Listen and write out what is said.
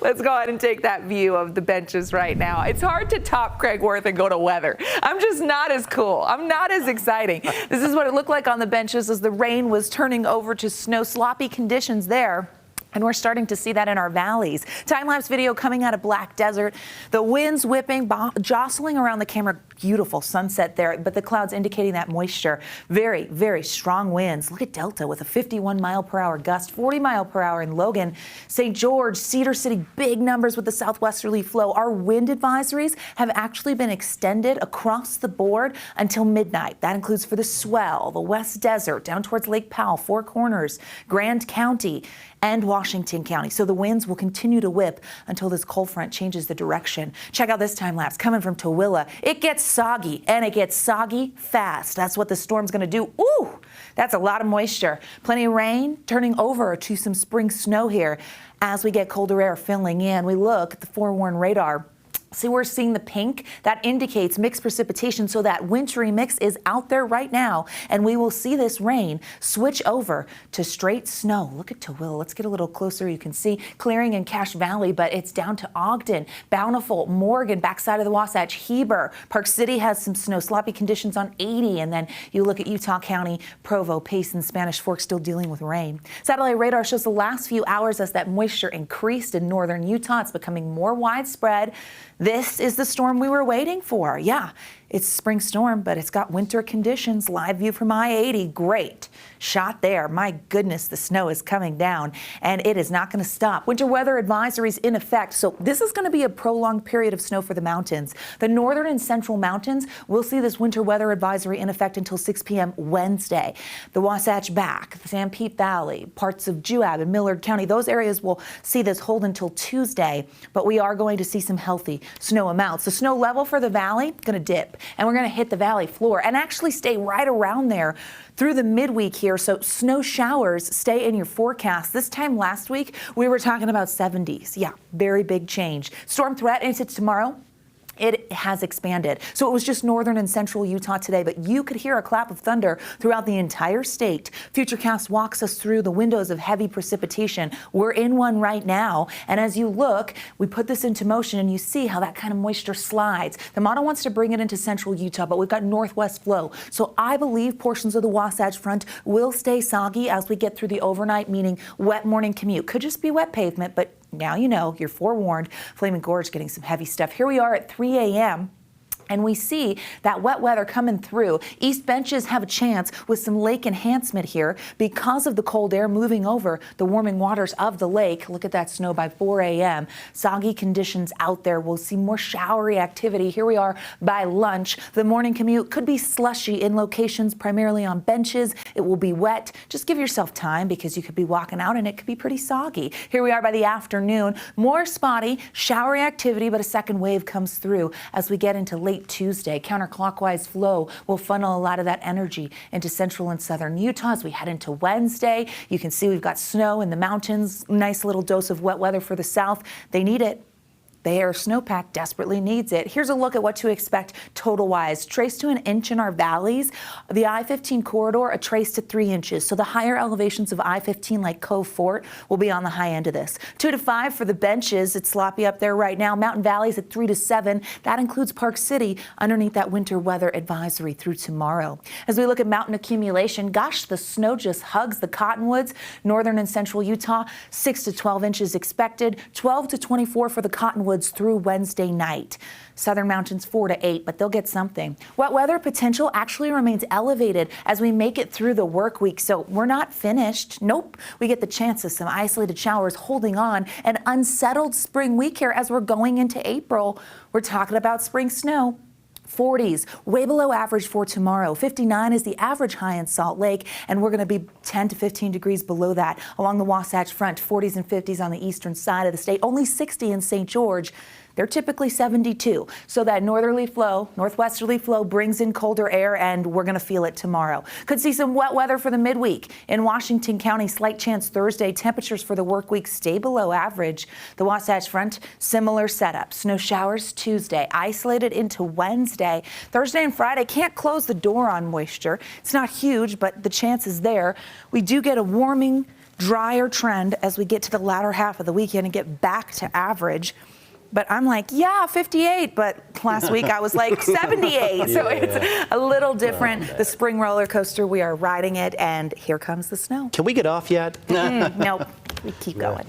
Let's go ahead and take that view of the benches right now. It's hard to top Craig Worth and go to weather. I'm just not as cool. I'm not as exciting. This is what it looked like on the benches as the rain was turning over to snow. Sloppy conditions there. And we're starting to see that in our valleys. Time-lapse video coming out of Black Desert. The winds whipping, jostling around the camera. Beautiful sunset there, but the clouds indicating that moisture. Very, very strong winds. Look at Delta with a 51-mile-per-hour gust, 40-mile-per-hour in Logan. St. George, Cedar City, big numbers with the southwesterly flow. Our wind advisories have actually been extended across the board until midnight. That includes for the Swell, the West Desert, down towards Lake Powell, Four Corners, Grand County, and Washington County. So the winds will continue to whip until this cold front changes the direction. Check out this time lapse coming from Tooele. It gets soggy, and it gets soggy fast. That's what the storm's going to do. Ooh, that's a lot of moisture. Plenty of rain turning over to some spring snow here as we get colder air filling in. We look at the forewarned radar. See, we're seeing the pink. That indicates mixed precipitation, so that wintry mix is out there right now, and we will see this rain switch over to straight snow. Look at Tooele. Let's get a little closer. You can see clearing in Cache Valley, but it's down to Ogden, Bountiful, Morgan, backside of the Wasatch, Heber. Park City has some snow, sloppy conditions on 80, and then you look at Utah County, Provo, Payson, Spanish Fork still dealing with rain. Satellite radar shows the last few hours as that moisture increased in northern Utah. It's becoming more widespread. This is the storm we were waiting for. Yeah, it's a spring storm, but it's got winter conditions. Live view from I-80. Great shot there. My goodness, the snow is coming down, and it is not going to stop. Winter weather advisories in effect. So this is going to be a prolonged period of snow for the mountains. The northern and central mountains will see this winter weather advisory in effect until 6 p.m. Wednesday. The Wasatch Back, the Sanpete Valley, parts of Juab and Millard County, those areas will see this hold until Tuesday, but we are going to see some healthy snow amounts. The snow level for the valley going to dip, and we're going to hit the valley floor and actually stay right around there through the midweek here. So snow showers stay in your forecast. This time last week, we were talking about 70s. Yeah, very big change. Storm threat into tomorrow. It has expanded. So it was just northern and central Utah today, but you could hear a clap of thunder throughout the entire state. Futurecast walks us through the windows of heavy precipitation. We're in one right now. And as you look, we put this into motion and you see how that kind of moisture slides. The model wants to bring it into central Utah, but we've got northwest flow. So I believe portions of the Wasatch Front will stay soggy as we get through the overnight, meaning wet morning commute. Could just be wet pavement, but now you know, you're forewarned. Flaming Gorge getting some heavy stuff. Here we are at 3 a.m. and we see that wet weather coming through. East benches have a chance with some lake enhancement here because of the cold air moving over the warming waters of the lake. Look at that snow by 4 a.m. Soggy conditions out there. We'll see more showery activity. Here we are by lunch. The morning commute could be slushy in locations, primarily on benches. It will be wet. Just give yourself time because you could be walking out and it could be pretty soggy. Here we are by the afternoon. More spotty, showery activity, but a second wave comes through as we get into late Tuesday. Counterclockwise flow will funnel a lot of that energy into central and southern Utah as we head into Wednesday. You can see we've got snow in the mountains. Nice little dose of wet weather for the south. They need it. The air snowpack desperately needs it. Here's a look at what to expect total-wise. Trace to an inch in our valleys. The I-15 corridor, a trace to 3 inches. So the higher elevations of I-15 like Cove Fort will be on the high end of this. 2 to 5 for the benches. It's sloppy up there right now. Mountain Valleys at 3 to 7. That includes Park City underneath that winter weather advisory through tomorrow. As we look at mountain accumulation, gosh, the snow just hugs the cottonwoods. Northern and central Utah, 6 to 12 inches expected. 12 to 24 for the cottonwoods through Wednesday night. Southern mountains 4 to 8, but they'll get something. Wet weather potential actually remains elevated as we make it through the work week. So we're not finished. Nope. We get the chance of some isolated showers holding on. An unsettled spring week here as we're going into April. We're talking about spring snow. 40s, way below average for tomorrow. 59 is the average high in Salt Lake, and we're going to be 10 to 15 degrees below that along the Wasatch Front. 40s and 50s on the eastern side of the state. Only 60 in St. George. They're typically 72. So that northerly flow, northwesterly flow brings in colder air, and we're going to feel it tomorrow. Could see some wet weather for the midweek. In Washington County, slight chance Thursday. Temperatures for the work week stay below average. The Wasatch Front, similar setup. Snow showers Tuesday, isolated into Wednesday. Thursday and Friday, can't close the door on moisture. It's not huge, but the chance is there. We do get a warming drier trend as we get to the latter half of the weekend and get back to average. But I'm like, yeah, 58. But last week I was like 78. So it's a little different. The spring roller coaster, we are riding it, and here comes the snow. Can we get off yet? Nope. We keep going.